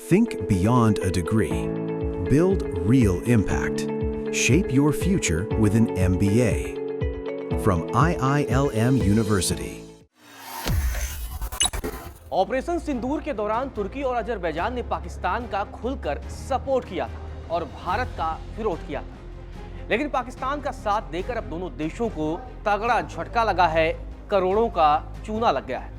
Think beyond a degree. Build real impact. Shape your future with an MBA. From IILM University. Operation Sindoor के दौरान तुर्की और Azerbaijan ने पाकिस्तान का खुलकर सपोर्ट किया था और भारत का विरोध किया था। लेकिन पाकिस्तान का साथ देकर अब दोनों देशों को तगड़ा झटका लगा है, करोड़ों का चूना लग गया है।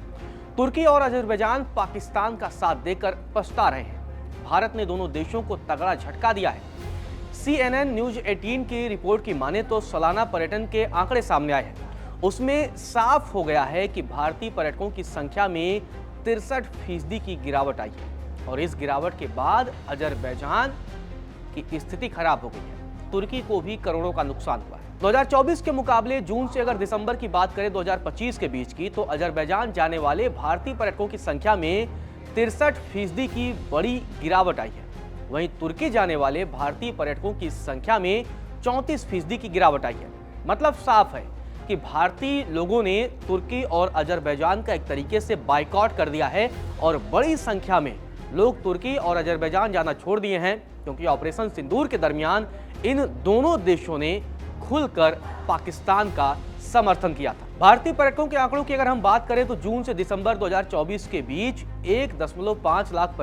तुर्की और अजरबैजान पाकिस्तान का साथ देकर पछता रहे हैं। भारत ने दोनों देशों को तगड़ा झटका दिया है। CNN न्यूज 18 की रिपोर्ट की माने तो सालाना पर्यटन के आंकड़े सामने आए हैं। उसमें साफ हो गया है कि भारतीय पर्यटकों की संख्या में 63% की गिरावट आई है और इस गिरावट के बाद अजरबैजान की स्थिति खराब हो गई है। तुर्की को भी करोड़ों का नुकसान हुआ है। 2024 के मुकाबले जून से अगर दिसंबर की बात करें 2025 के बीच की, तो अजरबैजान जाने वाले भारतीय पर्यटकों की संख्या में 63% की बड़ी गिरावट आई है। वहीं तुर्की जाने वाले भारतीय पर्यटकों की संख्या में 34% की गिरावट आई है। मतलब साफ है कि भारतीय लोगों ने तुर्की और अजरबैजान का एक तरीके से बायकॉट कर दिया है और बड़ी संख्या में लोग तुर्की और अजरबैजान जाना छोड़ दिए हैं, क्योंकि ऑपरेशन सिंदूर के दरमियान इन दोनों देशों ने खुलकर पाकिस्तान का समर्थन किया था। भारतीय पर्यटकों के आंकड़ों की अगर हम बात करें तो जून से दिसंबर 2024 के बीच 1.5 लाख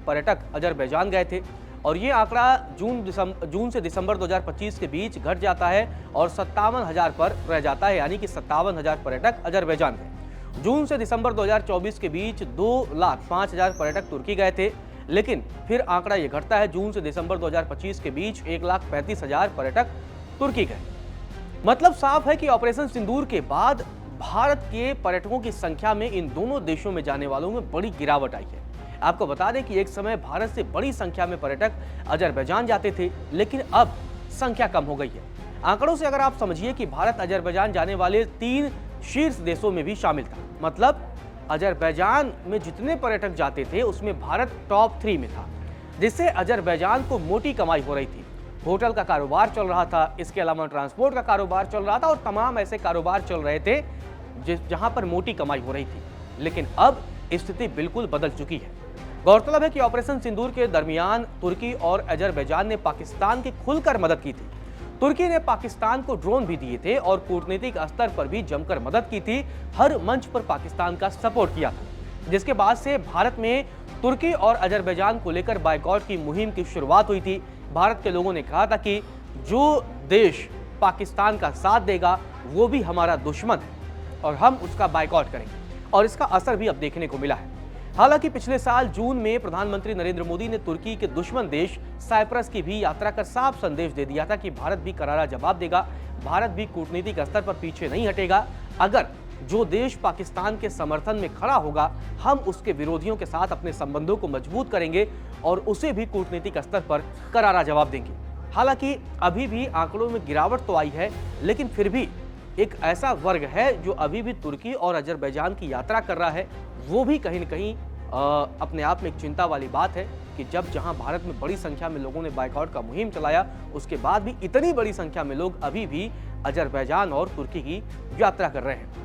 पर्यटक अजरबैजान गए थे और ये आंकड़ा जून से दिसंबर 2025 के बीच घट जाता है और 57,000 पर रह जाता है, यानी कि 57,000 पर्यटक अजरबैजान गए। जून से दिसंबर 2024 के बीच 2,05,000 पर्यटक तुर्की गए थे, लेकिन फिर आंकड़ा ये घटता है। जून से दिसंबर 2025 के बीच 1,35,000 पर्यटक तुर्की गए। मतलब साफ है कि ऑपरेशन सिंदूर के बाद भारत के पर्यटकों की संख्या में इन दोनों देशों में जाने वालों में बड़ी गिरावट आई है। आपको बता दें कि एक समय भारत से बड़ी संख्या में पर्यटक अजरबैजान जाते थे, लेकिन अब संख्या कम हो गई है। आंकड़ों से अगर आप समझिए कि भारत अजरबैजान जाने वाले 3 शीर्ष देशों में भी शामिल था। मतलब अजरबैजान में जितने पर्यटक जाते थे उसमें भारत टॉप 3 में था, जिससे अजरबैजान को मोटी कमाई हो रही थी। होटल का कारोबार चल रहा था, इसके अलावा ट्रांसपोर्ट का कारोबार चल रहा था और तमाम ऐसे कारोबार चल रहे थे जहां पर मोटी कमाई हो रही थी। लेकिन अब स्थिति बिल्कुल बदल चुकी है। गौरतलब है कि ऑपरेशन सिंदूर के दरमियान तुर्की और अजरबैजान ने पाकिस्तान की खुलकर मदद की थी। तुर्की ने पाकिस्तान को ड्रोन भी दिए थे और कूटनीतिक स्तर पर भी जमकर मदद की थी। हर मंच पर पाकिस्तान का सपोर्ट किया था, जिसके बाद से भारत में तुर्की और अजरबैजान को लेकर बायकॉट की मुहिम की शुरुआत हुई थी। भारत के लोगों ने कहा था कि जो देश पाकिस्तान का साथ देगा वो भी हमारा दुश्मन है और हम उसका बायकॉट करेंगे, और इसका असर भी अब देखने को मिला है। हालांकि पिछले साल जून में प्रधानमंत्री नरेंद्र मोदी ने तुर्की के दुश्मन देश साइप्रस की भी यात्रा कर साफ संदेश दे दिया था कि भारत भी करारा जवाब देगा, भारत भी कूटनीतिक स्तर पर पीछे नहीं हटेगा। अगर जो देश पाकिस्तान के समर्थन में खड़ा होगा, हम उसके विरोधियों के साथ अपने संबंधों को मजबूत करेंगे और उसे भी कूटनीतिक स्तर पर करारा जवाब देंगे। हालांकि अभी भी आंकड़ों में गिरावट तो आई है, लेकिन फिर भी एक ऐसा वर्ग है जो अभी भी तुर्की और अजरबैजान की यात्रा कर रहा है। वो भी कहीं न कहीं अपने आप में एक चिंता वाली बात है कि जहां भारत में बड़ी संख्या में लोगों ने बायकॉट का मुहिम चलाया, उसके बाद भी इतनी बड़ी संख्या में लोग अभी भी अजरबैजान और तुर्की की यात्रा कर रहे हैं।